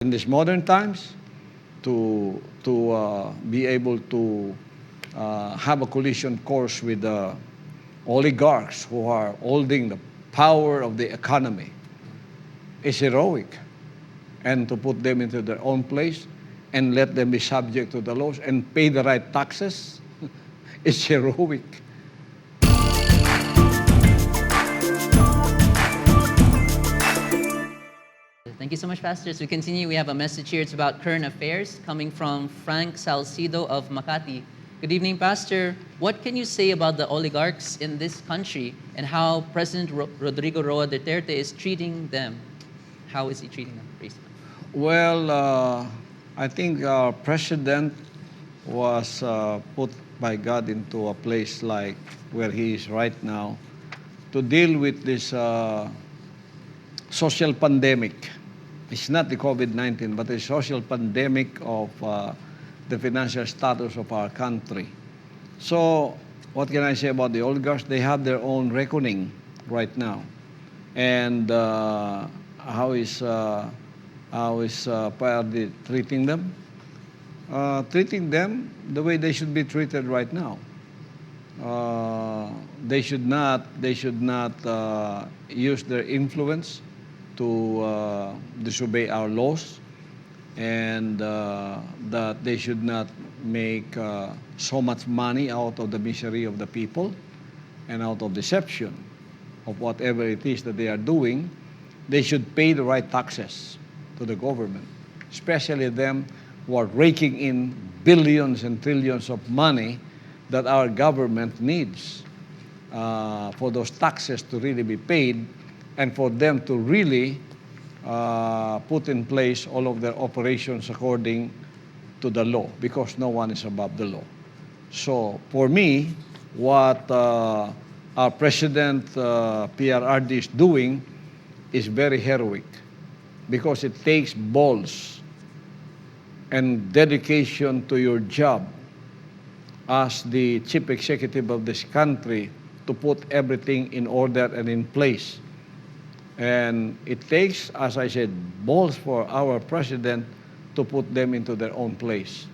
in these modern times to be able to have a collision course with the oligarchs who are holding the power of the economy is heroic. And to put them into their own place and let them be subject to the laws and pay the right taxes is heroic. Thank you so much, Pastor. As we continue, we have a message here. It's about current affairs coming from Frank Salcido of Makati. Good evening, Pastor. What can you say about the oligarchs in this country and how President Rodrigo Roa Duterte is treating them? How is he treating them? Praise God. Well, I think our president was put by God into a place like where he is right now to deal with this social pandemic. It's not the COVID-19, but the social pandemic of the financial status of our country. So what can I say about the oligarchs? They have their own reckoning right now. And how is PRES treating them? Treating them the way they should be treated right now. They should not use their influence to disobey our laws, and that they should not make so much money out of the misery of the people and out of deception of whatever it is that they are doing. They should pay the right taxes to the government, especially them who are raking in billions and trillions of money that our government needs for those taxes to really be paid and for them to really put in place all of their operations according to the law, because no one is above the law. So for me, what our President PRRD is doing is very heroic, because it takes balls and dedication to your job as the chief executive of this country to put everything in order and in place. And it takes, as I said, balls for our president to put them into their own place.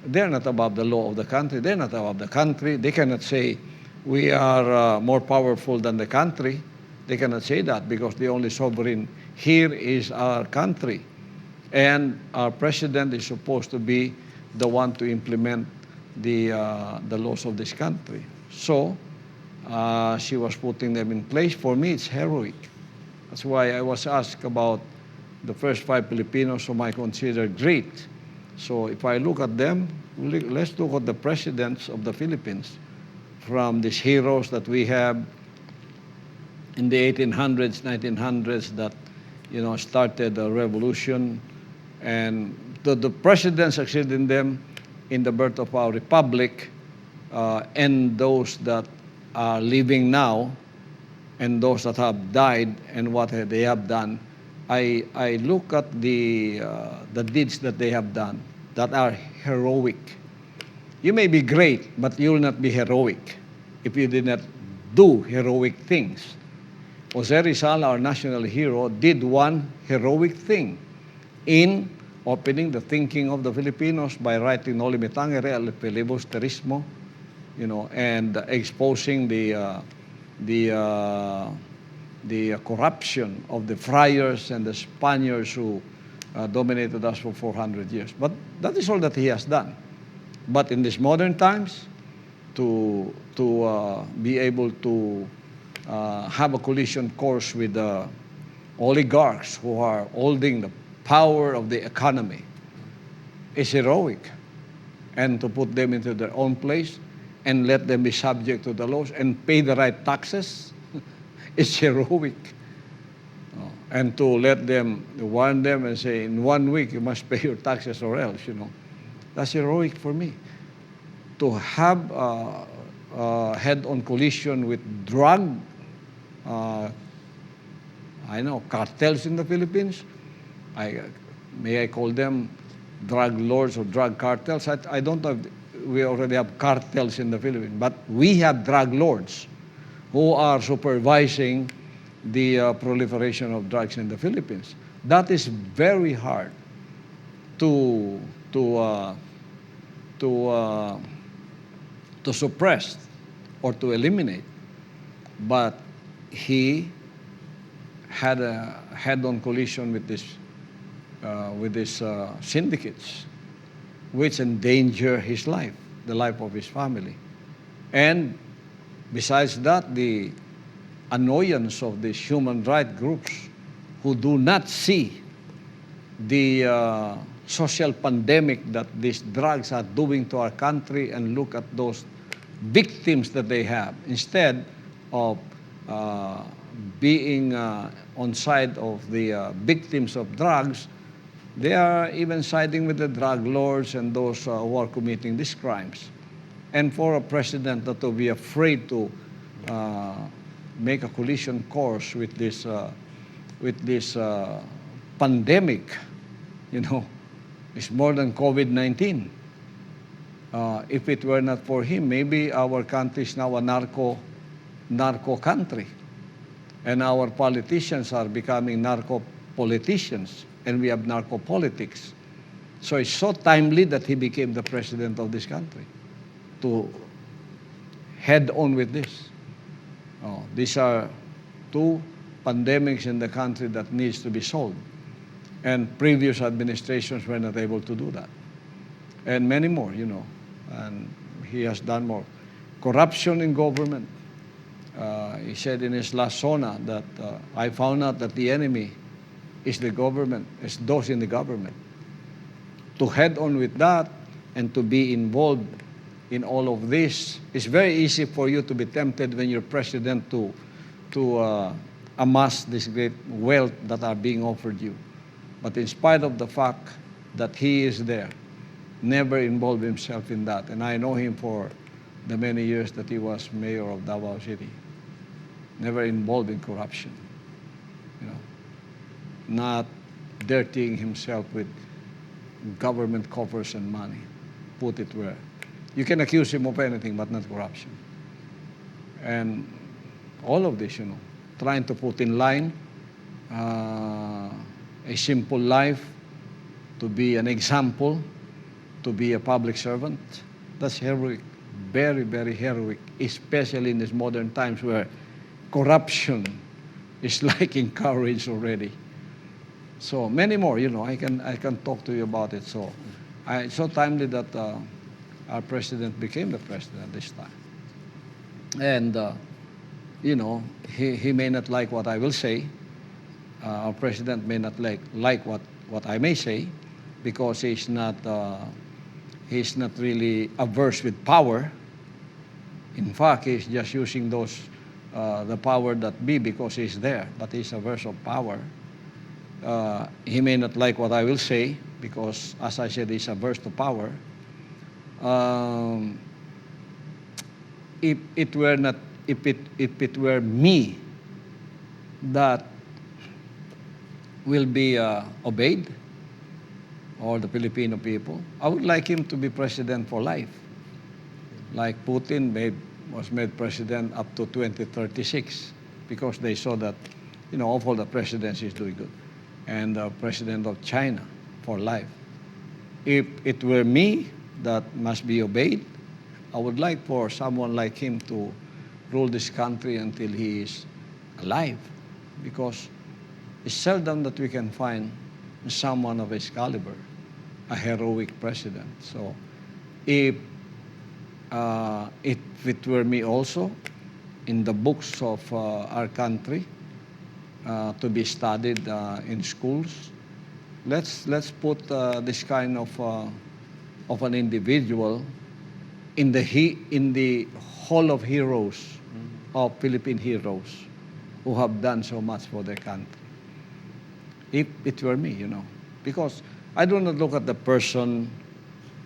They're not above the law of the country. They're not above the country. They cannot say, we are more powerful than the country. They cannot say that, because the only sovereign here is our country. And our president is supposed to be the one to implement the laws of this country. So she was putting them in place. For me, it's heroic. That's why I was asked about the first 5 Filipinos whom I consider great. So if I look at them, let's look at the presidents of the Philippines, from these heroes that we have in the 1800s, 1900s that, started the revolution, and the presidents succeeding them in the birth of our republic, and those that are living now, and those that have died and what they have done. I look at the deeds that they have done that are heroic. You may be great, but you will not be heroic if you did not do heroic things. Jose Rizal, our national hero, did one heroic thing in opening the thinking of the Filipinos by writing Noli Me Tangere, El Filibusterismo, and exposing the corruption of the friars and the Spaniards who dominated us for 400 years. But that is all that he has done. But in these modern times, to be able to have a collision course with the oligarchs who are holding the power of the economy is heroic. And to put them into their own place and let them be subject to the laws and pay the right taxes is heroic. And to let them, warn them and say, in 1 week you must pay your taxes or else, that's heroic for me. To have head-on collision with drug, cartels in the Philippines. May I call them drug lords or drug cartels? I don't know if we already have cartels in the Philippines, but we have drug lords who are supervising the proliferation of drugs in the Philippines. That is very hard to to uh, to uh, to suppress or to eliminate, but he had a head-on collision with these syndicates, which endanger his life, the life of his family, and besides that, the annoyance of these human rights groups who do not see the social pandemic that these drugs are doing to our country and look at those victims that they have. Instead of being on side of the victims of drugs, they are even siding with the drug lords and those who are committing these crimes. And for a president not to be afraid to make a collision course with this pandemic, it's more than COVID-19. If it were not for him, maybe our country is now a narco country, and our politicians are becoming narco politicians, and we have narco politics. So it's so timely that he became the president of this country to head on with this. These are two pandemics in the country that needs to be solved, and previous administrations were not able to do that, and many more, and he has done more. Corruption in government. He said in his last SONA that I found out that the enemy is the government, is those in the government. To head on with that and to be involved in all of this, it's very easy for you to be tempted when you're president to amass this great wealth that are being offered you. But in spite of the fact that he is there, never involved himself in that. And I know him for the many years that he was mayor of Davao City. Never involved in corruption, not dirtying himself with government coffers and money. Put it where. You can accuse him of anything, but not corruption. And all of this, trying to put in line a simple life, to be an example, to be a public servant, that's heroic, very, very heroic, especially in these modern times where corruption is like encouraged already. So many more, I can talk to you about it. So it's so timely that our president became the president this time. And, he may not like what I will say. Our president may not like what I may say, because he's not really averse with power. In fact, he's just using the power that be because he's there, but he's averse of power. He may not like what I will say because, as I said, he's averse to power. If it were me that will be obeyed, or the Filipino people, I would like him to be president for life. Like Putin was made president up to 2036 because they saw that, of all the presidents, he's doing good. And the president of China for life. If it were me that must be obeyed, I would like for someone like him to rule this country until he is alive, because it's seldom that we can find someone of his caliber, a heroic president. So if it were me also, in the books of our country, to be studied in schools, let's put this kind of an individual in the hall of heroes, of Philippine heroes who have done so much for their country. If it were me, because I do not look at the person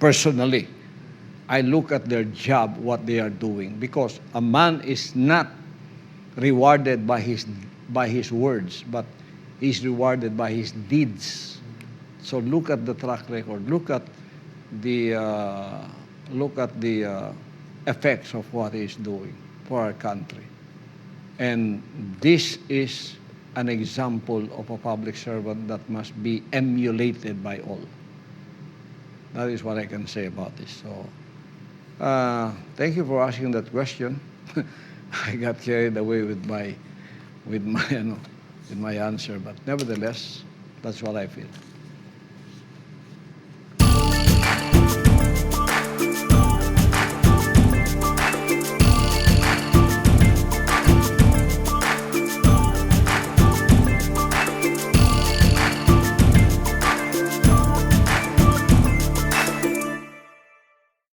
personally. I look at their job, what they are doing, because a man is not rewarded by his words, but he's rewarded by his deeds. So look at the track record. Look at the effects of what he's doing for our country. And this is an example of a public servant that must be emulated by all. That is what I can say about this. So, thank you for asking that question. I got carried away with my, with my answer, but nevertheless, that's what I feel.